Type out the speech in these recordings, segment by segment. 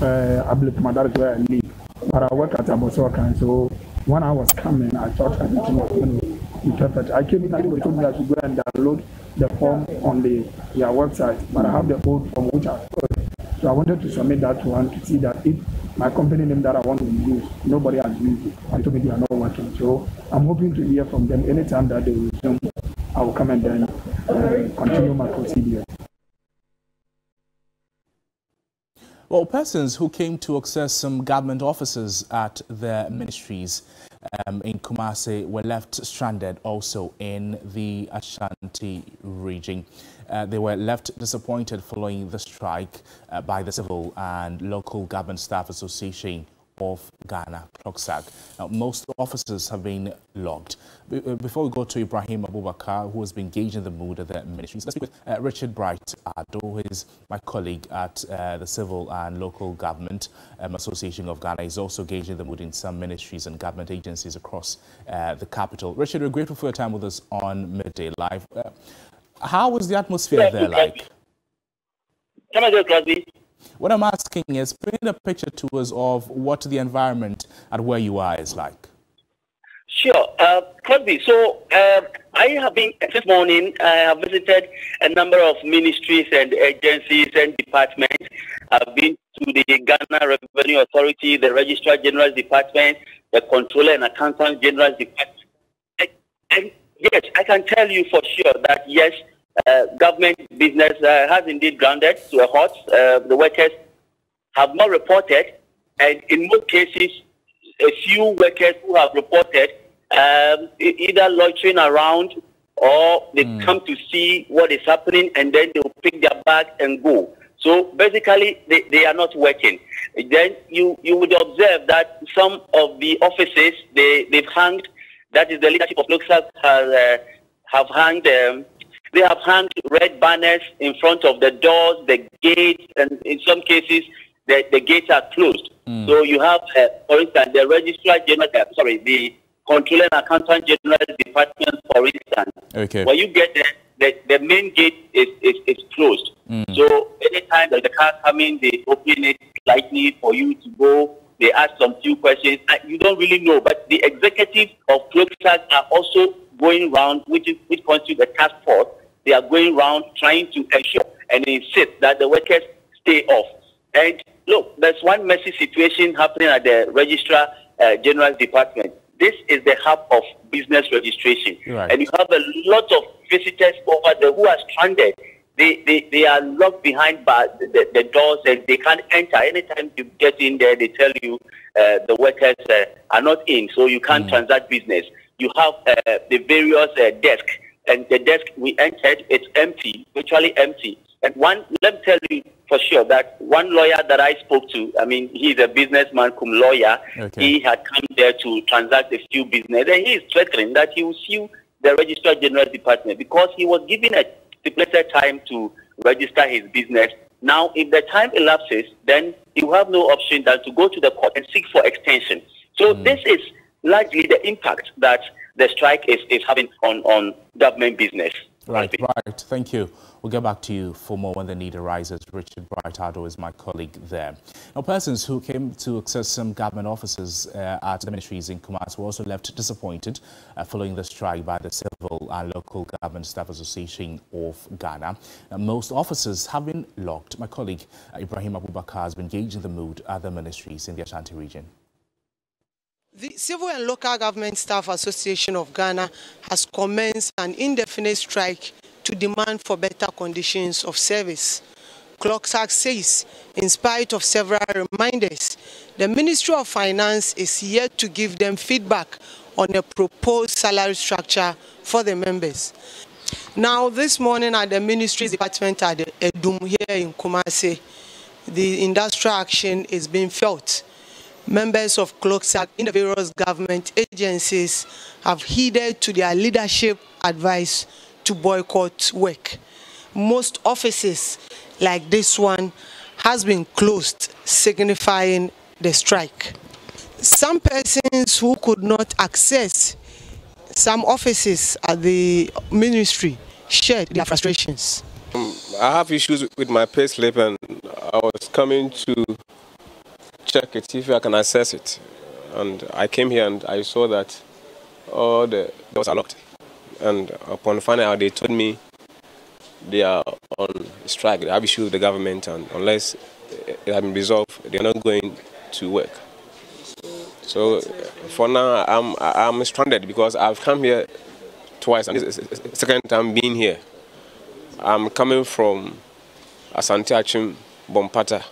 That is where I live. But I work at Abosokan, so when I was coming, I thought everything was going to be perfect. I came in and they told me I should go and download the form on their website, but I have the old form which I filled. So I wanted to submit that one to see that if my company name that I want to use, nobody has used it. I told me they are not working. So I'm hoping to hear from them anytime that they resume. I will come and then continue my procedure. Well, persons who came to access some government offices at their ministries in Kumasi were left stranded also in the Ashanti region. They were left disappointed following the strike by the Civil and Local Government Staff Association of Ghana, CLOSAG. Now, most offices have been locked. Before we go to Ibrahim Abubakar, who has been gauging the mood of the ministries, let's speak with Richard Bright Ado, who is my colleague at the Civil and Local Government Association of Ghana. He's also gauging the mood in some ministries and government agencies across the capital. Richard, we're grateful for your time with us on Midday Live. How is the atmosphere there like? Can I go, Crosby? What I'm asking is, paint a picture to us of what the environment at where you are is like. Sure, Crosby. So I have been, this morning, I have visited a number of ministries and agencies and departments. I've been to the Ghana Revenue Authority, the Registrar General's Department, the Controller and Accountant General's Department. And yes, I can tell you for sure that yes, government business has indeed grounded to a halt. The workers have not reported, and in most cases, a few workers who have reported either loitering around or they come to see what is happening and then they will pick their bag and go. So basically, they are not working. Then you would observe that some of the offices they've hanged. That is the leadership of CLOSAG have hanged. They have hung red banners in front of the doors, the gates, and in some cases, the gates are closed. So you have, for instance, the Registrar General, the Controller and Accountant General Department, for instance. Okay. When you get there, the main gate is closed. So anytime that the car comes in, they open it slightly for you to go. They ask some few questions. You don't really know, but the executive of CLOSAG are also going around, which constitutes a task force. They are going around trying to ensure and insist that the workers stay off. And look, there's one messy situation happening at the Registrar General's Department. This is the hub of business registration. Right. And you have a lot of visitors over there who are stranded. They are locked behind the doors and they can't enter. Anytime you get in there, they tell you the workers are not in, so you can't transact business. You have the various desks. And the desk we entered, it's empty, virtually empty. And let me tell you for sure that one lawyer that I spoke to, I mean, he's a businessman cum lawyer. Okay. He had come there to transact a few business. And he is threatening that he will sue the Registrar General's Department because he was given a stipulated time to register his business. Now, if the time elapses, then he will have no option than to go to the court and seek for extension. So this is largely the impact that the strike is having on government business. Right. Thank you. We'll get back to you for more when the need arises. Richard Bright-Ado is my colleague there. Now, persons who came to access some government offices at the ministries in Kumasi were also left disappointed following the strike by the Civil and Local Government Staff Association of Ghana. Now, most offices have been locked. My colleague Ibrahim Abubakar has been gauging the mood at the ministries in the Ashanti region. The Civil and Local Government Staff Association of Ghana has commenced an indefinite strike to demand for better conditions of service. CLOSAG says, in spite of several reminders, the Ministry of Finance is yet to give them feedback on a proposed salary structure for the members. Now, this morning at the Ministry's Department at Edum here in Kumasi, the industrial action is being felt. Members of CLOSAG in the various government agencies have heeded to their leadership advice to boycott work. Most offices, like this one, has been closed, signifying the strike. Some persons who could not access some offices at the ministry shared their frustrations. I have issues with my payslip, and I was coming to check it, if I can access it. And I came here and I saw that all the doors are locked. And upon finding out, they told me they are on strike. They have issues with the government, and unless it has been resolved, they are not going to work. So for now, I'm stranded because I've come here twice, and this is the second time being here. I'm coming from Asante Achim Bompata.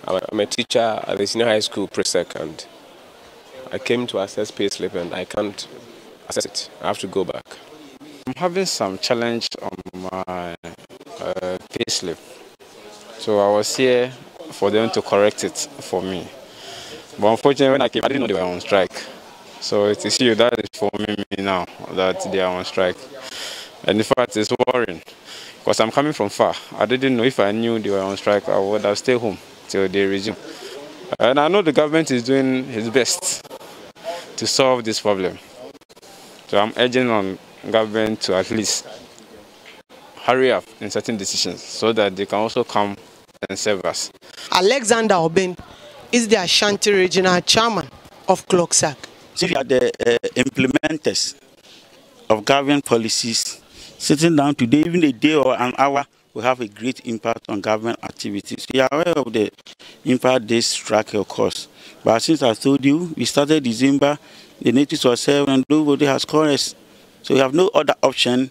I'm a teacher at the senior high school pre-sec, and I came to access payslip and I can't access it. I have to go back. I'm having some challenge on my payslip, so I was here for them to correct it for me. But unfortunately, when I came, I didn't know they were on strike. So it is you that is informing me now that they are on strike. And in fact, it's worrying because I'm coming from far. I didn't know. If I knew they were on strike, I would have stayed home till they resume. And I know the government is doing its best to solve this problem. So I'm urging on government to at least hurry up in certain decisions so that they can also come and serve us. Alexander Oben is the Ashanti Regional Chairman of CLOSAG. So we are the implementers of government policies. Sitting down today, even a day or an hour, will have a great impact on government activities. We are aware of the impact this strike will cause. But since I told you, we started December, the notice was served and nobody has called us. So we have no other option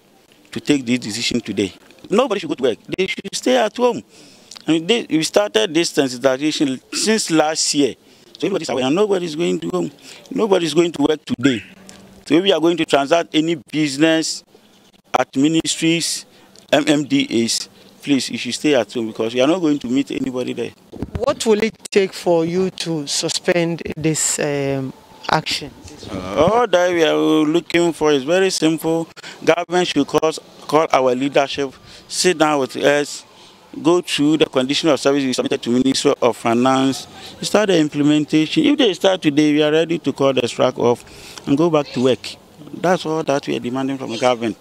to take this decision today. Nobody should go to work. They should stay at home. I mean, we started this sensitization since last year. So everybody's aware, and nobody's going to home. Nobody's going to work today. So if we are going to transact any business at ministries, MMDAs, please, you should stay at home because you are not going to meet anybody there. What will it take for you to suspend this action? All that we are looking for is very simple. Government should call our leadership, sit down with us, go through the condition of service we submitted to Ministry of Finance, start the implementation. If they start today, we are ready to call the strike off and go back to work. That's all that we are demanding from the government.